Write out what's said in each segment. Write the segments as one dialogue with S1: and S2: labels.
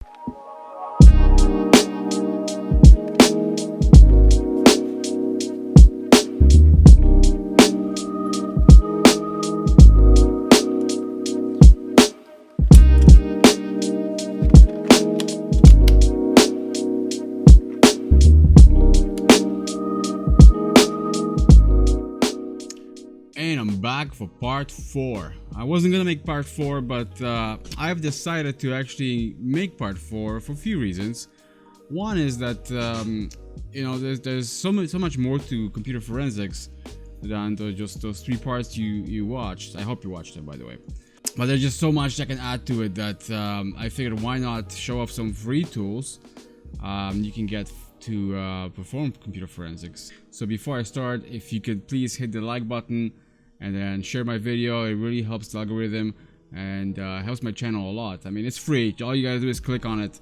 S1: And I'm back for part 4. I wasn't gonna make part 4, but I've decided to actually make part 4 for a few reasons. One is that you know, there's so much more to computer forensics than just those 3 parts you watched. I hope you watched them, by the way. But there's just so much I can add to it that I figured why not show off some free tools you can get to perform computer forensics. So before I start, if you could please hit the like button and then share my video. It really helps the algorithm and helps my channel a lot. I mean, it's free. All you gotta do is click on it,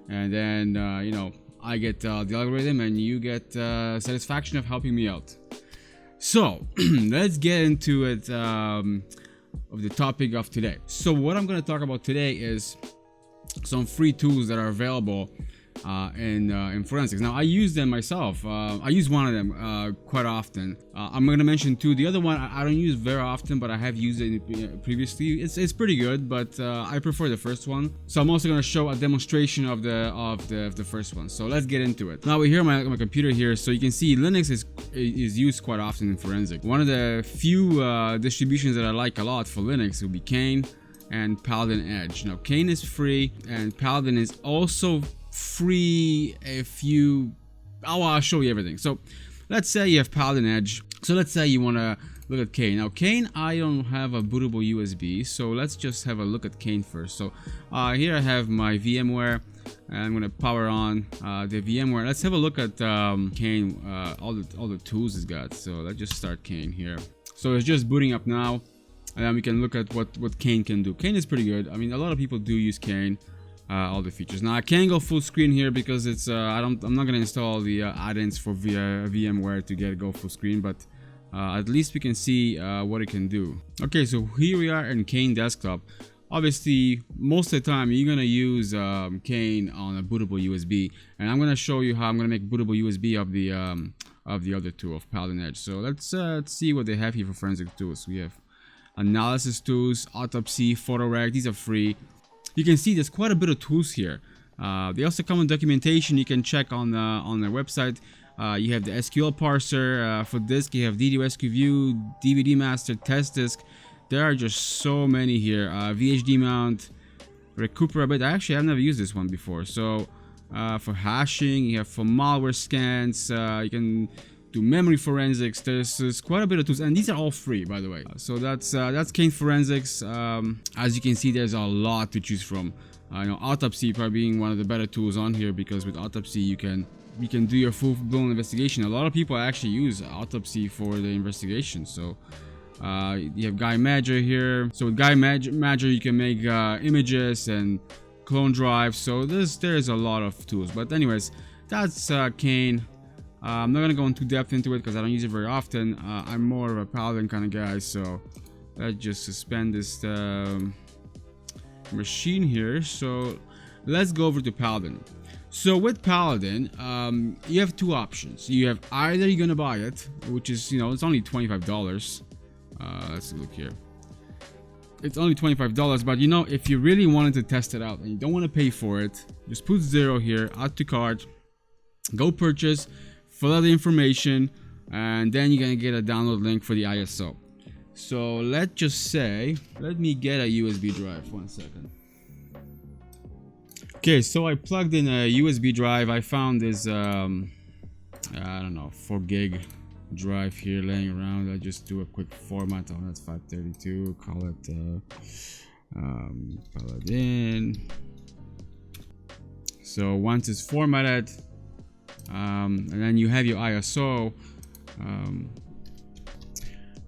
S1: and then you know, I get the algorithm and you get satisfaction of helping me out. So let's get into it, of the topic of today. So what I'm going to talk about today is some free tools that are available in forensics. Now I use them myself. I use one of them quite often. I'm going to mention 2. The other one I don't use very often, but I have used it previously. It's pretty good, but I prefer the first one. So I'm also going to show a demonstration of the first one. So let's get into it. Now we're here on my computer here, so you can see Linux is used quite often in forensic. One of the few distributions that I like a lot for Linux would be Caine and Paladin Edge. Now Caine is free, and Paladin is also free if you... I'll show you everything. So let's say you have Paladin Edge. So let's say you want to look at Caine. Now Caine, I don't have a bootable USB, so let's just have a look at Caine first. So here I have my VMware, and I'm going to power on the VMware. Let's have a look at Caine, all the tools it's got. So let's just start Caine here. So it's just booting up now, and then we can look at what Caine can do. Caine is pretty good. I mean, a lot of people do use Caine. All the features. Now I can't go full screen here because it's I'm not gonna install the add-ins for VMware to go full screen, but at least we can see what it can do. Okay, so here we are in Caine desktop. Obviously, most of the time you're gonna use Caine on a bootable USB, and I'm gonna show you how I'm gonna make bootable USB of the other tool of Paladin Edge. So let's see what they have here for forensic tools. We have analysis tools, autopsy, PhotoRec. These are free. You can see there's quite a bit of tools here. They also come with documentation you can check on their website. You have the SQL parser for disk. You have DDoSQView, DVD master, test disk. There are just so many here. VHD mount, Recuperabit. Actually, I've never used this one before. So for hashing, you have for malware scans. You can do memory forensics. There's quite a bit of tools, and these are all free, by the way. So that's Caine forensics. As you can see, there's a lot to choose from. You know, autopsy probably being one of the better tools on here, because with autopsy you can do your full-blown investigation. A lot of people actually use autopsy for the investigation. So you have Guy Major here. So with Guy Major you can make images and clone drives. So there's a lot of tools. But anyways, that's Caine. I'm not gonna go into depth into it because I don't use it very often. I'm more of a Paladin kind of guy, so let's just suspend this machine here. So let's go over to Paladin. So with Paladin, you have 2 options. You have either you're gonna buy it, which is, you know, it's only $25. Let's look here. It's only $25, but you know, if you really wanted to test it out and you don't want to pay for it, just put 0 here, add to cart, go purchase, fill out the information, and then you're gonna get a download link for the ISO. So let's just say, let me get a USB drive. 1 second. Okay, so I plugged in a USB drive. I found this I don't know, 4 gig drive here laying around. I just do a quick format. Oh, that's 532. Call it Paladin. So once it's formatted, and then you have your ISO,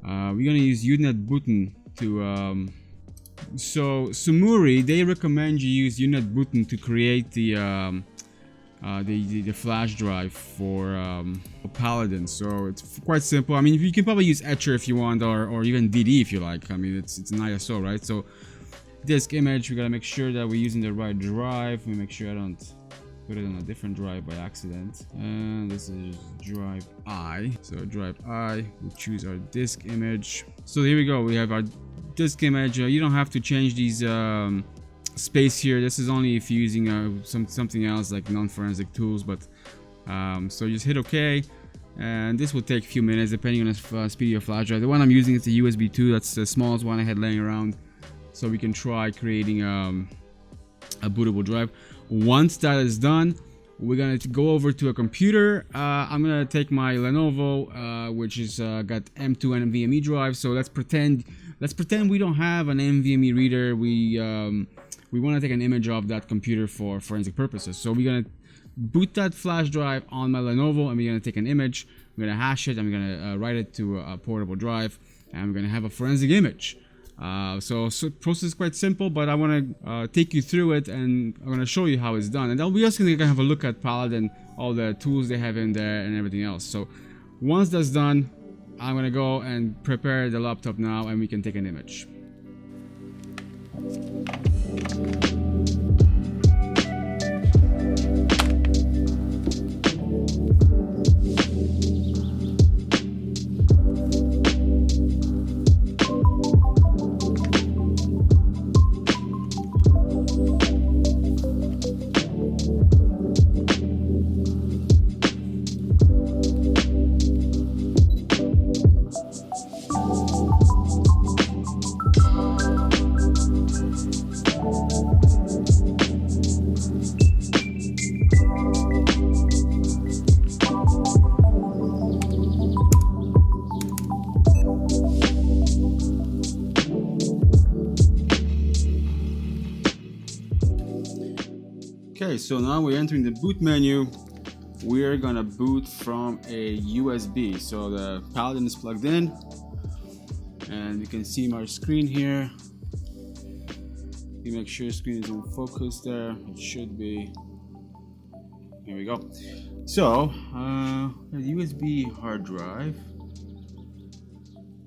S1: we're gonna use UNet button to so Sumuri, they recommend you use UNet button to create the flash drive for Paladin. So it's quite simple. I mean, you can probably use Etcher if you want, or even DD if you like. I mean, it's an ISO, right? So disk image, we gotta make sure that we're using the right drive. We make sure I don't put it on a different drive by accident. And this is drive I. So drive I, we choose our disk image. So here we go, we have our disk image. You don't have to change these space here. This is only if you're using something else like non-forensic tools, but so just hit OK, and this will take a few minutes depending on the speed of your flash drive. The one I'm using is the USB 2. That's the smallest one I had laying around, so we can try creating a bootable drive. Once that is done, we're gonna go over to a computer. I'm gonna take my Lenovo, which is got M2 NVMe drive. So let's pretend we don't have an NVMe reader. We want to take an image of that computer for forensic purposes. So we're gonna boot that flash drive on my Lenovo, and we're gonna take an image. We're gonna hash it, and we're gonna write it to a portable drive, and we're gonna have a forensic image. So process is quite simple, but I want to take you through it, and I'm going to show you how it's done. And then we're also going to have a look at Paladin, all the tools they have in there and everything else. So once that's done, I'm going to go and prepare the laptop now, and we can take an image. Okay, so now we're entering the boot menu. We're gonna boot from a USB. So the Paladin is plugged in, and you can see my screen here. You make sure the screen is in focus there. It should be. Here we go. So the USB hard drive,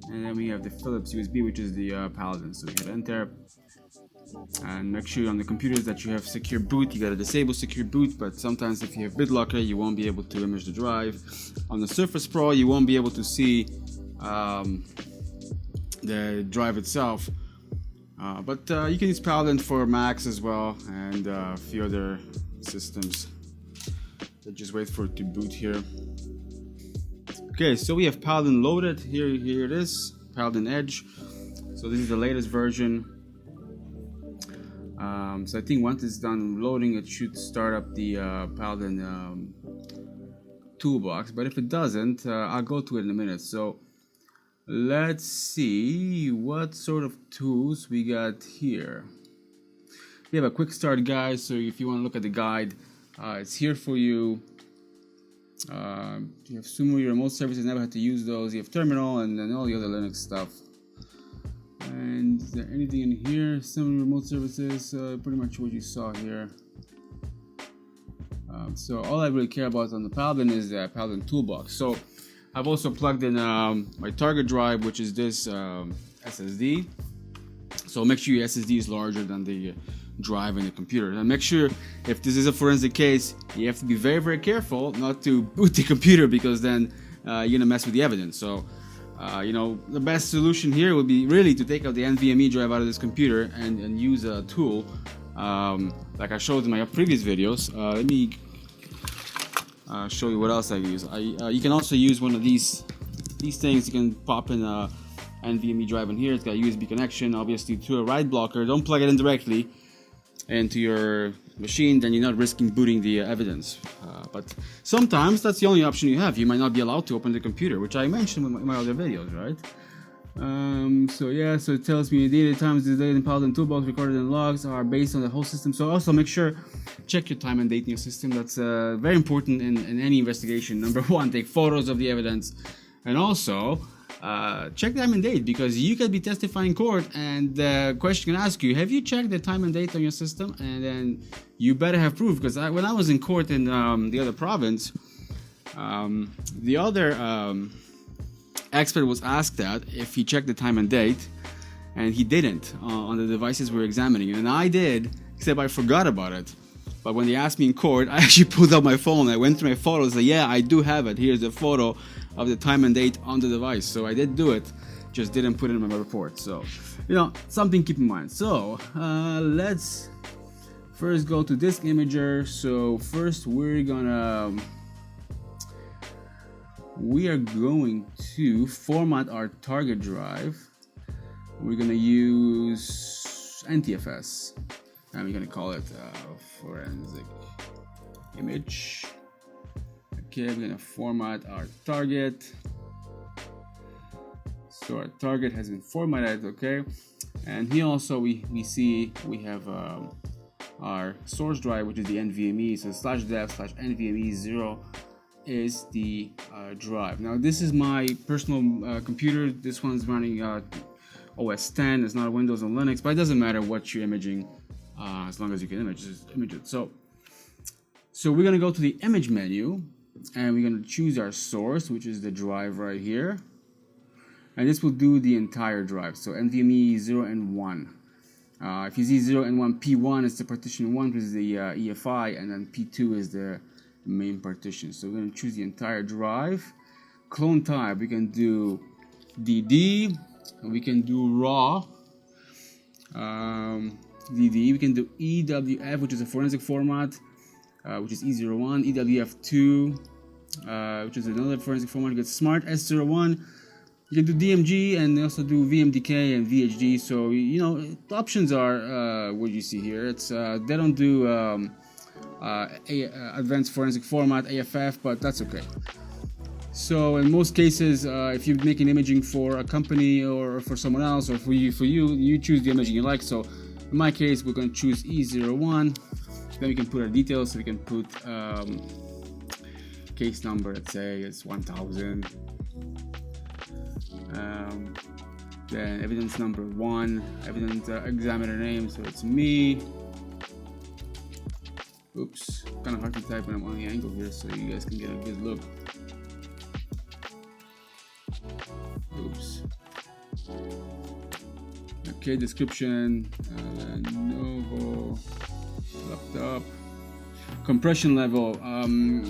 S1: and then we have the Philips USB, which is the Paladin. So we hit enter. And make sure on the computers that you have secure boot. You gotta disable secure boot, but sometimes if you have BitLocker, you won't be able to image the drive. On the Surface Pro, you won't be able to see the drive itself, but you can use Paladin for Macs as well, and a few other systems. Just wait for it to boot here. Okay, so we have Paladin loaded. Here it is, Paladin Edge. So this is the latest version. So I think once it's done loading, it should start up the Paladin toolbox. But if it doesn't, I'll go to it in a minute. So let's see what sort of tools we got here. We have a quick start guide. So if you want to look at the guide, it's here for you. You have Sumo remote services, never had to use those. You have terminal, and then all the other Linux stuff. And is there anything in here? Some remote services, pretty much what you saw here. So all I really care about on the Paladin is the Paladin toolbox. So I've also plugged in my target drive, which is this SSD. So make sure your SSD is larger than the drive in the computer. And make sure, if this is a forensic case, you have to be very, very careful not to boot the computer, because then you're gonna mess with the evidence. So the best solution here would be really to take out the NVMe drive out of this computer and use a tool like I showed in my previous videos. Let me show you what else I use. You can also use one of these things. You can pop in a NVMe drive in here. It's got a USB connection, obviously, to a write blocker. Don't plug it in directly into your machine, then you're not risking booting the evidence. But sometimes that's the only option you have. You might not be allowed to open the computer, which I mentioned in my other videos, right? So it tells me data times displayed in Paladin toolbox recorded in logs are based on the whole system. So also make sure, check your time and date in your system. That's very important in any investigation. Number one, take photos of the evidence, and also check the time and date, because you could be testifying in court and the question can ask you, have you checked the time and date on your system? And then you better have proof, because when I was in court in the other province, the other expert was asked that if he checked the time and date, and he didn't on the devices we're examining, and I did, except I forgot about it. But when they asked me in court, I actually pulled out my phone. I went through my photos. Like, yeah, I do have it. Here's the photo of the time and date on the device. So I did do it, just didn't put it in my report. So, you know, something to keep in mind. So let's first go to disk imager. So first we are going to format our target drive. We're gonna use NTFS. And we're gonna call it forensic image. Okay, we're gonna format our target. So our target has been formatted, okay. And here also we see we have our source drive, which is the NVMe. So /dev/NVMe0 is the drive. Now this is my personal computer. This one's running OS 10. It's not Windows or Linux, but it doesn't matter what you're imaging. As long as you can image it. So we're gonna go to the image menu, and we're gonna choose our source, which is the drive right here, and this will do the entire drive. So NVMe 0 and 1. If you see 0 and 1, P1 is the partition 1, which is the EFI, and then P2 is the main partition. So we're gonna choose the entire drive. Clone type, we can do DD, and we can do RAW. DD, we can do EWF, which is a forensic format, which is E01, EWF2, which is another forensic format. You get Smart S01. You can do DMG and also do VMDK and VHD. So you know the options are what you see here. It's they don't do advanced forensic format AFF, but that's okay. So in most cases, if you're making imaging for a company or for someone else or for you choose the imaging you like. So in my case, we're going to choose E01. Then we can put our details. So we can put case number. Let's say it's 1000. Then evidence number 1. Evidence examiner name. So it's me. Oops, kind of hard to type when I'm on the angle here, so you guys can get a good look. Oops. Okay, description, Lenovo laptop. Compression level.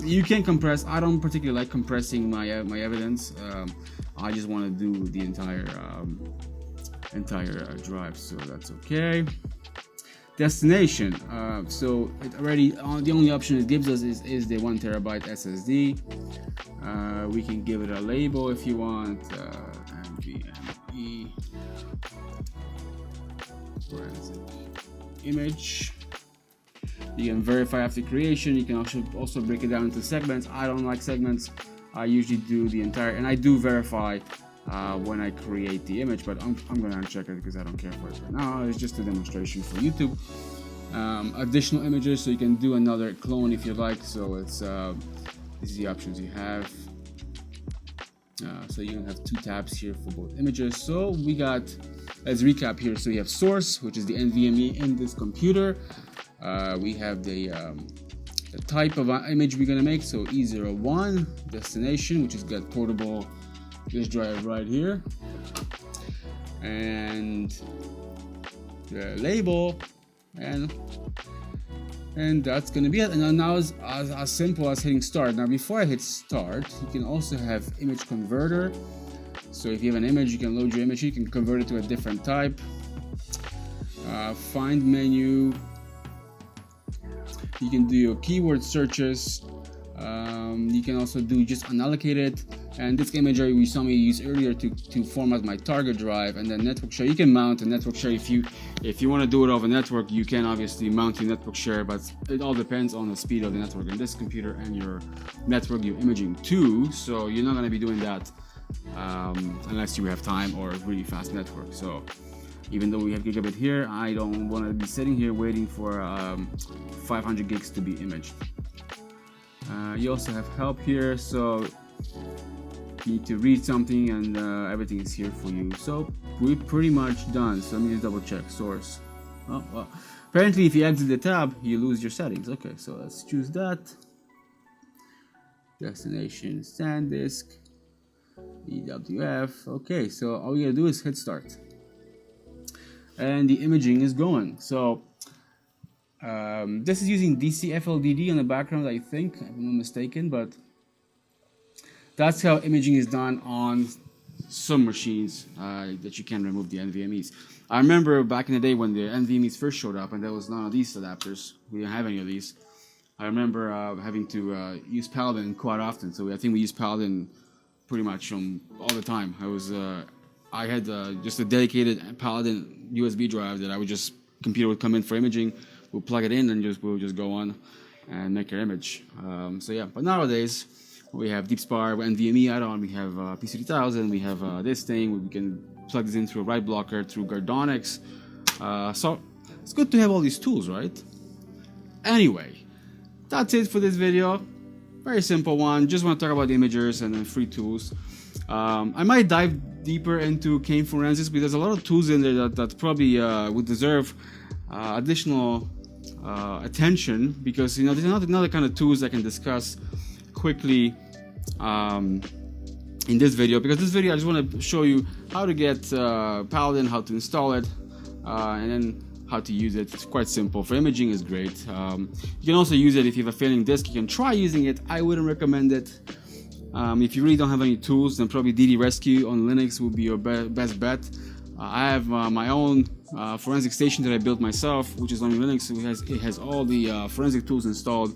S1: You can compress. I don't particularly like compressing my evidence. I just want to do the entire drive, so that's okay. Destination. So it already the only option it gives us is the 1 terabyte SSD. We can give it a label if you want. NVMe forensic image. You can verify after creation. You can also break it down into segments. I don't like segments. I usually do the entire, and I do verify when I create the image, but I'm gonna uncheck it because I don't care for it right now. It's just a demonstration for YouTube. Additional images, so you can do another clone if you like. So it's these are the options you have. So you can have 2 tabs here for both images. So we got, let's recap here. So we have source, which is the NVMe in this computer. We have the type of image we're gonna make. So E01, destination, which is got portable disk drive right here, and the label, and that's gonna be it. And now it's as simple as hitting start. Now before I hit start, you can also have image converter. So if you have an image, you can load your image, you can convert it to a different type. Find menu, you can do your keyword searches. You can also do just unallocated, and this image we saw me use earlier to format my target drive. And then network share, you can mount a network share if you want to do it over network. You can obviously mount your network share, but it all depends on the speed of the network in this computer and your network you're imaging to. So you're not going to be doing that unless you have time or really fast network. So even though we have gigabit here, I don't want to be sitting here waiting for 500 gigs to be imaged. You also have help here, so you need to read something, and everything is here for you. So we're pretty much done. So let me just double check source. Oh well, apparently if you exit the tab, you lose your settings. Okay, so let's choose that. Destination, SanDisk, EWF. Okay, so all you gotta do is hit start. and the imaging is going. So this is using DC FLDD on the background, I think, if I'm not mistaken, but that's how imaging is done on some machines that you can remove the NVMEs. I remember back in the day when the NVMEs first showed up and there was none of these adapters. We didn't have any of these. I remember having to use Paladin quite often. So I think we used Paladin pretty much all the time. I had just a dedicated Paladin USB drive that I would just, computer would come in for imaging, we'll plug it in and we'll just go on and make our image. So yeah, but nowadays we have DeepSpar, NVMe Addon, we have PC-3000, we have this thing, we can plug this in through a write blocker, through Gardonics. So it's good to have all these tools, right? Anyway, that's it for this video. Very simple one. Just want to talk about the imagers and the free tools. I might dive deeper into Caine forensics because there's a lot of tools in there that probably would deserve additional attention, because there's another kind of tools I can discuss quickly in this video, because this video I just want to show you how to get Paladin, how to install it, and then how to use it. It's quite simple. For imaging is great. You can also use it if you have a failing disk. You can try using it. I wouldn't recommend it. If you really don't have any tools, then probably DD Rescue on Linux would be your best bet. I have my own forensic station that I built myself, which is on Linux. It has all the forensic tools installed.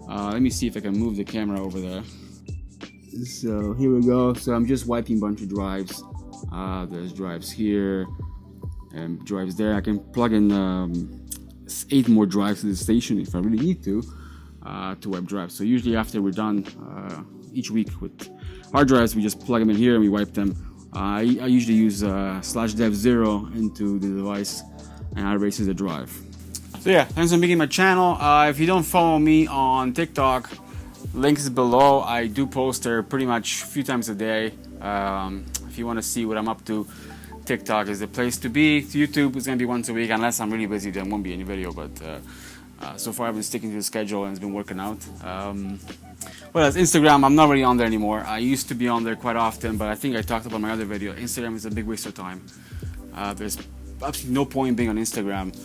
S1: Let me see if I can move the camera over there. So here we go. So I'm just wiping a bunch of drives. There's drives here and drives there. I can plug in 8 more drives to the station if I really need to wipe drives. So usually after we're done each week with hard drives, we just plug them in here and we wipe them. I usually use /dev0 into the device, and I erases the drive. So yeah, thanks for making my channel. If you don't follow me on TikTok, links is below. I do post there pretty much a few times a day. If you want to see what I'm up to, TikTok is the place to be. YouTube is going to be once a week, unless I'm really busy, there won't be any video, but so far I've been sticking to the schedule and it's been working out. Whereas Instagram, I'm not really on there anymore. I used to be on there quite often, but I think I talked about my other video. Instagram is a big waste of time. There's absolutely no point in being on Instagram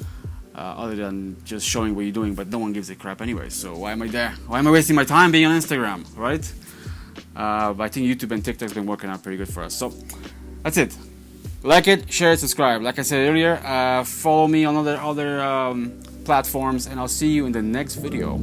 S1: other than just showing what you're doing, but no one gives a crap anyway. So why am I there? Why am I wasting my time being on Instagram, right? But I think YouTube and TikTok's been working out pretty good for us. So that's it. Like it, share it, subscribe. Like I said earlier, follow me on other platforms, and I'll see you in the next video.